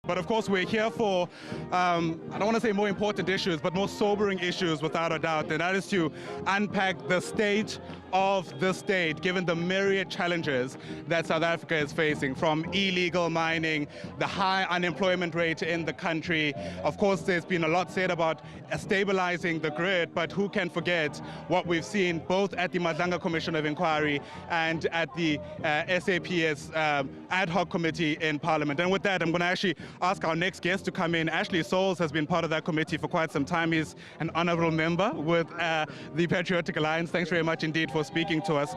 But of course, we're here for, I don't want to say more important issues, but more sobering issues without a doubt. And that is to unpack the state of the state, given the myriad challenges that South Africa is facing, from illegal mining, the high unemployment rate in the country. Of course, there's been a lot said about stabilizing the grid, but who can forget what we've seen both at the Madlanga Commission of Inquiry and at the SAPS ad hoc committee in Parliament. And with that, I'm going to actually ask our next guest to come in. Ashley Souls has been part of that committee for quite some time. He's an honorable member with the Patriotic Alliance. Thanks very much indeed for speaking to us.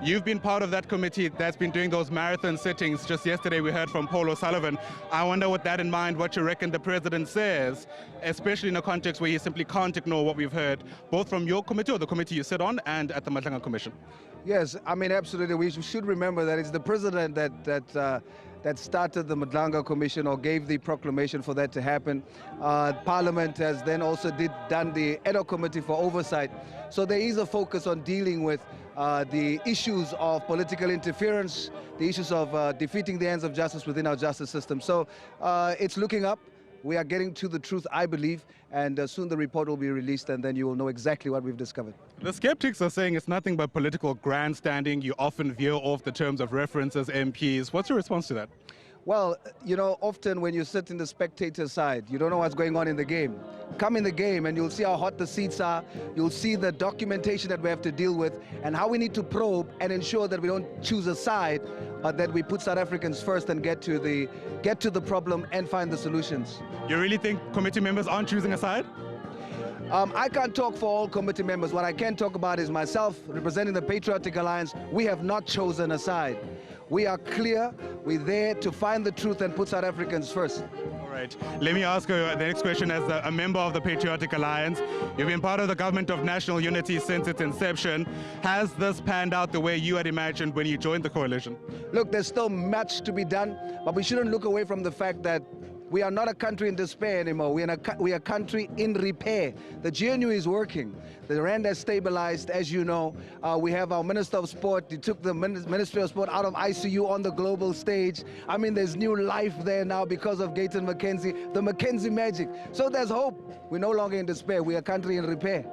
You've been part of that committee that's been doing those marathon sittings. Just yesterday we heard from Paul O'Sullivan. I wonder, with that in mind, what you reckon the president says, especially in a context where he simply can't ignore what we've heard, both from your committee or the committee you sit on and at the Madlanga Commission. Yes, I mean, absolutely. We should remember that it's the president that started the Madlanga Commission or gave the proclamation for that to happen. Parliament has then also done the ad hoc committee for oversight. So there is a focus on dealing with the issues of political interference, the issues of defeating the ends of justice within our justice system. So it's looking up. We are getting to the truth, I believe, and soon the report will be released, and then you will know exactly what we've discovered. The skeptics are saying it's nothing but political grandstanding. You often veer off the terms of reference as MPs. What's your response to that? Well, you know, often when you sit in the spectator side, you don't know what's going on in the game. Come in the game and you'll see how hot the seats are. You'll see the documentation that we have to deal with and how we need to probe and ensure that we don't choose a side, but that we put South Africans first and get to the problem and find the solutions. You really think committee members aren't choosing a side? I can't talk for all committee members. What I can talk about is myself, representing the Patriotic Alliance. We have not chosen a side. We are clear. We're there to find the truth and put South Africans first. All right. Let me ask you the next question as a member of the Patriotic Alliance. You've been part of the government of national unity since its inception. Has this panned out the way you had imagined when you joined the coalition? Look, there's still much to be done, but we shouldn't look away from the fact that we are not a country in despair anymore. We are a country in repair. The GNU is working. The rand has stabilized, as you know. We have our Minister of Sport. He took the Ministry of Sport out of ICU on the global stage. I mean, there's new life there now because of Gayton McKenzie, the McKenzie magic. So there's hope. We're no longer in despair. We're a country in repair.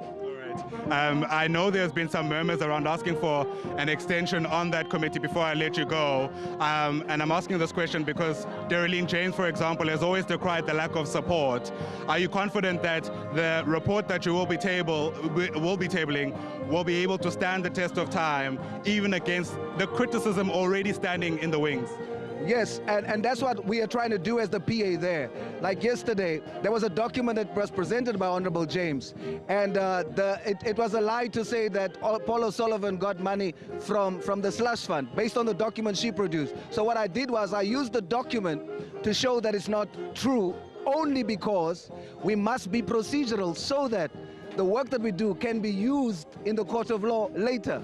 I know there's been some murmurs around asking for an extension on that committee before I let you go. And I'm asking this question because Darylene James, for example, has always decried the lack of support. Are you confident that the report that you will be tabling will be able to stand the test of time, even against the criticism already standing in the wings? Yes, and that's what we are trying to do as the PA there. Like yesterday, there was a document that was presented by Honorable James, and it was a lie to say that Paul O'Sullivan got money from the slush fund based on the document she produced. So what I did was I used the document to show that it's not true, only because we must be procedural so that the work that we do can be used in the court of law later.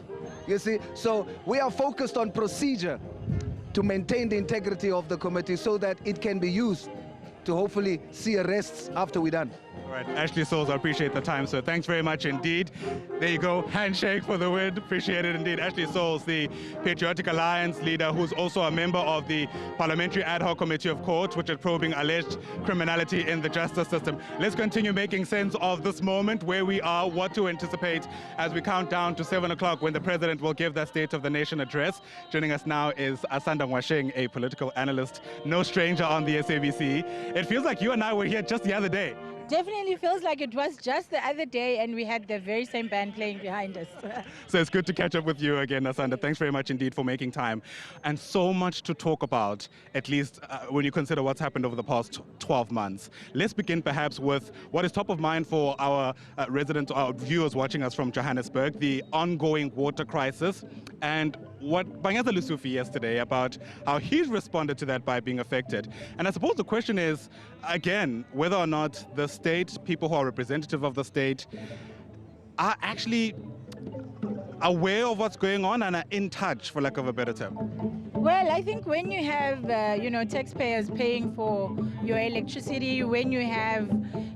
You see, so we are focused on procedure to maintain the integrity of the committee so that it can be used to hopefully see arrests after we're done. All right, Ashley Souls, I appreciate the time, sir. Thanks very much indeed. There you go, handshake for the win. Appreciate it indeed. Ashley Souls, the Patriotic Alliance leader, who's also a member of the Parliamentary Ad Hoc Committee of Courts, which is probing alleged criminality in the justice system. Let's continue making sense of this moment, where we are, what to anticipate as we count down to 7 o'clock when the president will give that State of the Nation address. Joining us now is Asanda Mwasheng, a political analyst, no stranger on the SABC. It feels like you and I were here just the other day. Definitely feels like it was just the other day and we had the very same band playing behind us. So it's good to catch up with you again, Asanda. Thanks very much indeed for making time. And so much to talk about, at least when you consider what's happened over the past 12 months. Let's begin perhaps with what is top of mind for our residents, our viewers watching us from Johannesburg, the ongoing water crisis, and what Bangaza Lusufi yesterday about how he's responded to that by being affected. And I suppose the question is, again, whether or not the state, people who are representative of the state, are actually aware of what's going on and are in touch, for lack of a better term. Well, I think when you have, taxpayers paying for your electricity, when you have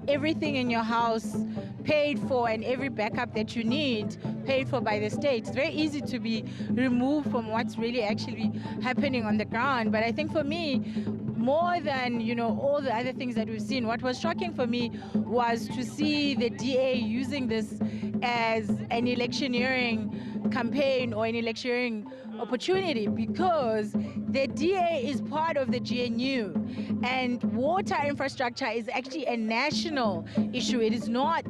everything in your house paid for and every backup that you need paid for by the state, it's very easy to be removed from what's really actually happening on the ground. But I think for me, more than, all the other things that we've seen, what was shocking for me was to see the DA using this as an electioneering campaign or an electioneering opportunity, because the DA is part of the GNU, and water infrastructure is actually a national issue. It is not,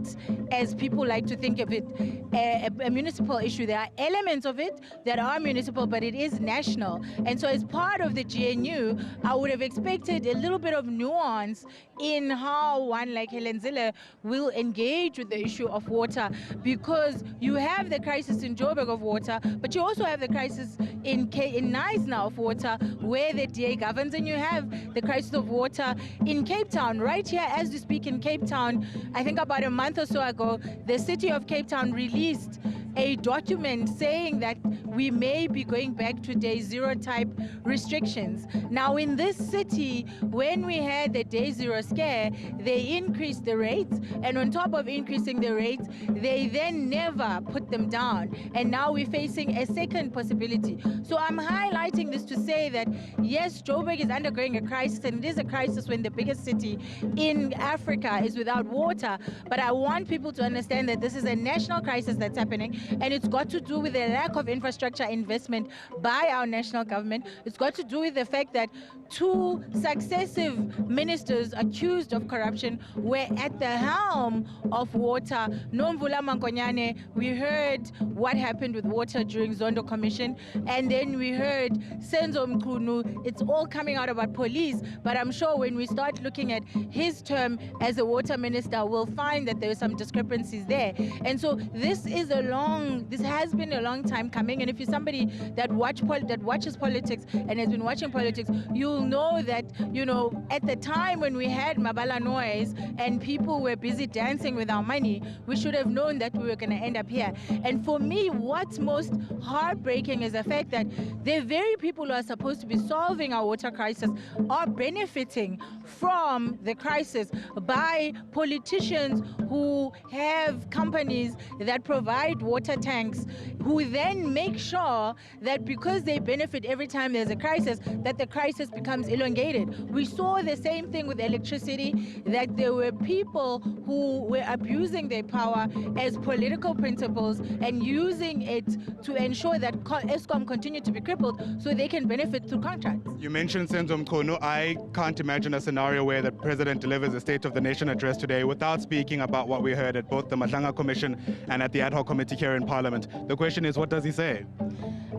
as people like to think of it, a municipal issue. There are elements of it that are municipal, but it is national. And so as part of the GNU, I would have expected a little bit of nuance in how one like Helen Zille will engage with the issue of water, because you have the crisis in Joburg of water, but you also have the crisis in Nice now of water, where the DA governs, and you have the crisis of water in Cape Town. Right here, as we speak in Cape Town, I think about a month or so ago, the city of Cape Town released a document saying that we may be going back to day zero type restrictions. Now in this city, when we had the day zero scare, they increased the rates, and on top of increasing the rates, they then never put them down. And now we're facing a second possibility. So I'm highlighting this to say that yes, Joburg is undergoing a crisis, and it is a crisis when the biggest city in Africa is without water. But I want people to understand that this is a national crisis that's happening, and it's got to do with the lack of infrastructure investment by our national government. It's got to do with the fact that 2 successive ministers accused of corruption were at the helm of water. Nomvula Mankonyane, we heard what happened with water during Zondo Commission, and then we heard Senzo Mkhunu. It's all coming out about police, but I'm sure when we start looking at his term as a water minister, we'll find that there are some discrepancies there. And so this has been a long time coming, and if you're somebody that watches politics and has been watching politics, you'll know that, at the time when we had Mabala noise and people were busy dancing with our money, we should have known that we were going to end up here. And for me, what's most heartbreaking is the fact that the very people who are supposed to be solving our water crisis are benefiting from the crisis by politicians who have companies that provide water tanks, who then make sure that because they benefit every time there's a crisis, that the crisis becomes elongated. We saw the same thing with electricity, that there were people who were abusing their power as political principles and using it to ensure that Eskom continued to be crippled so they can benefit through contracts. You mentioned Senzo Mkhunu. I can't imagine a scenario where the president delivers a State of the Nation address today without speaking about what we heard at both the Mahlanga Commission and at the ad hoc committee here in Parliament. The question is, what does he say?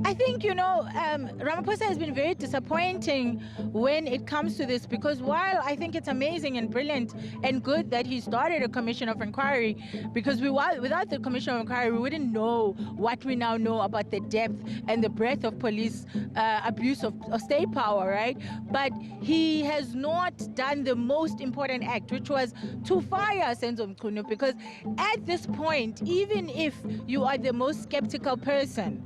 I think, Ramaphosa has been very disappointing when it comes to this, because while I think it's amazing and brilliant and good that he started a commission of inquiry, because without the commission of inquiry, we wouldn't know what we now know about the depth and the breadth of police abuse of state power, right? But he has not done the most important act, which was to fire Senzo Mkhunu, because at this point, even if you are the most skeptical person,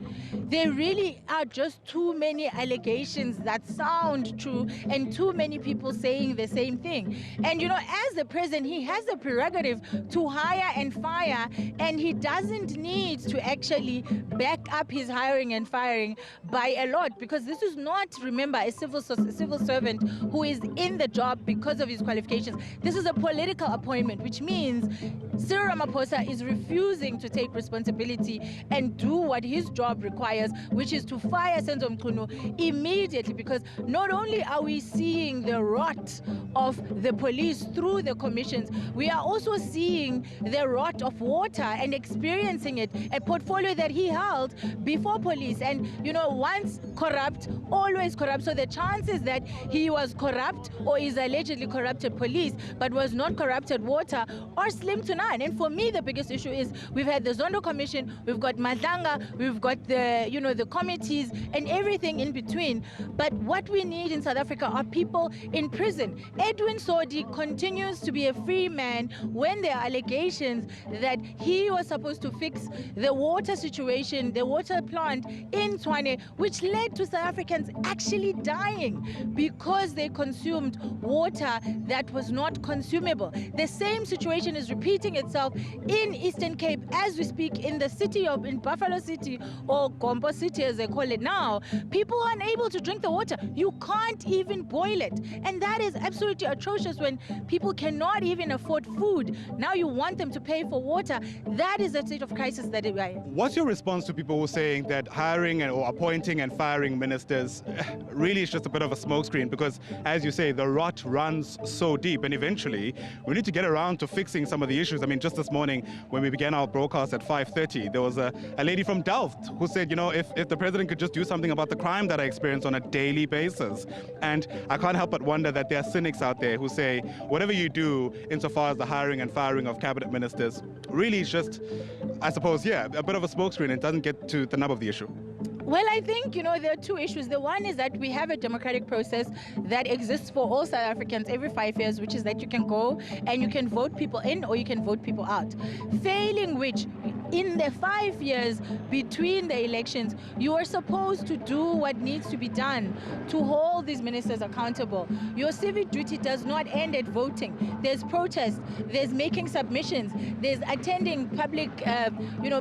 there really are just too many allegations that sound true and too many people saying the same thing. And as the president, he has the prerogative to hire and fire, and he doesn't need to actually back up his hiring and firing by a lot, because this is not, remember, a civil servant who is in the job because of his qualifications. This is a political appointment, which means Cyril Ramaphosa is refusing to take responsibility and do what his job requires, which is to fire Senzo Mkhunu immediately, because not only are we seeing the rot of the police through the commissions, we are also seeing the rot of water and experiencing it, a portfolio that he held before police. And once corrupt, always corrupt. So the chances that he was corrupt or is allegedly corrupted police but was not corrupted water are slim to none. And for me, the biggest issue is we've had the Zondo Commission, we've got Mahlanga, we've got the committees and everything in between. But what we need in South Africa are people in prison. Edwin Sodi continues to be a free man when there are allegations that he was supposed to fix the water situation, the water plant in Tshwane, which led to South Africans actually dying because they consumed water water that was not consumable. The same situation is repeating itself in Eastern Cape as we speak, in the city of, in Buffalo City, or Gompo City as they call it now. People are unable to drink the water. You can't even boil it. And that is absolutely atrocious when people cannot even afford food. Now you want them to pay for water. That is a state of crisis that we are in. What's your response to people who are saying that hiring or appointing and firing ministers really is just a bit of a smokescreen? Because, as you say, the rot runs so deep, and eventually we need to get around to fixing some of the issues. I mean, just this morning when we began our broadcast at 5:30, there was a lady from Delft who said, you know, if the president could just do something about the crime that I experience on a daily basis. And I can't help but wonder that there are cynics out there who say whatever you do insofar as the hiring and firing of cabinet ministers really is just, I suppose, yeah, a bit of a smokescreen and doesn't get to the nub of the issue. Well, I think, you know, there are two issues. The one is that we have a democratic process that exists for all South Africans every 5 years, which is that you can go and you can vote people in or you can vote people out. Failing which, in the 5 years between the elections, you are supposed to do what needs to be done to hold these ministers accountable. Your civic duty does not end at voting. There's protest, there's making submissions, there's attending public,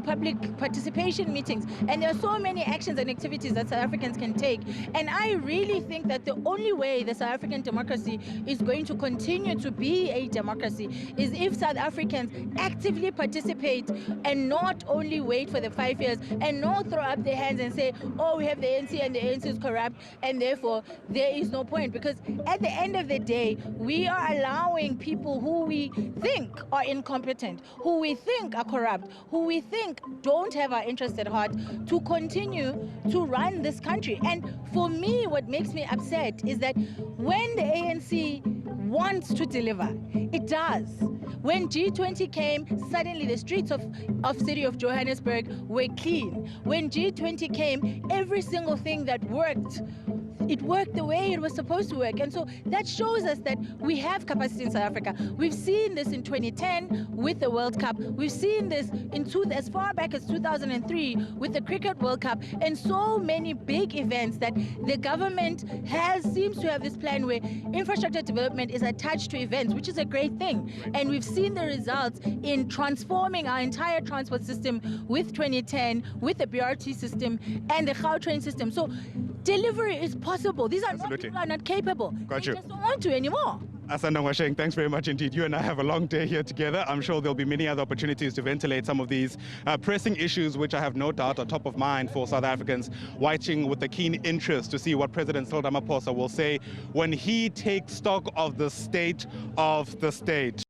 public participation meetings, and there are so many actions and activities that South Africans can take. And I really think that the only way the South African democracy is going to continue to be a democracy is if South Africans actively participate and not only wait for the 5 years and not throw up their hands and say, oh, we have the ANC and the ANC is corrupt and therefore there is no point. Because at the end of the day, we are allowing people who we think are incompetent, who we think are corrupt, who we think don't have our interests at heart to continue to run this country. And for me, what makes me upset is that when the ANC wants to deliver, it does. When G20 came, suddenly the streets of city of Johannesburg were clean. When G20 came, every single thing that worked, it worked the way it was supposed to work. And so that shows us that we have capacity in South Africa. We've seen this in 2010 with the World Cup. We've seen this as far back as 2003 with the Cricket World Cup, and so many big events that the government seems to have this plan where infrastructure development is attached to events, which is a great thing. And we've seen the results in transforming our entire transport system with 2010, with the BRT system and the Gautrain system. So delivery is possible. These are not people who are not capable. They just don't want to anymore. Asanda Ngwasheng, thanks very much indeed. You and I have a long day here together. I'm sure there'll be many other opportunities to ventilate some of these pressing issues, which I have no doubt are top of mind for South Africans, watching with a keen interest to see what President Cyril Ramaphosa will say when he takes stock of the state of the state.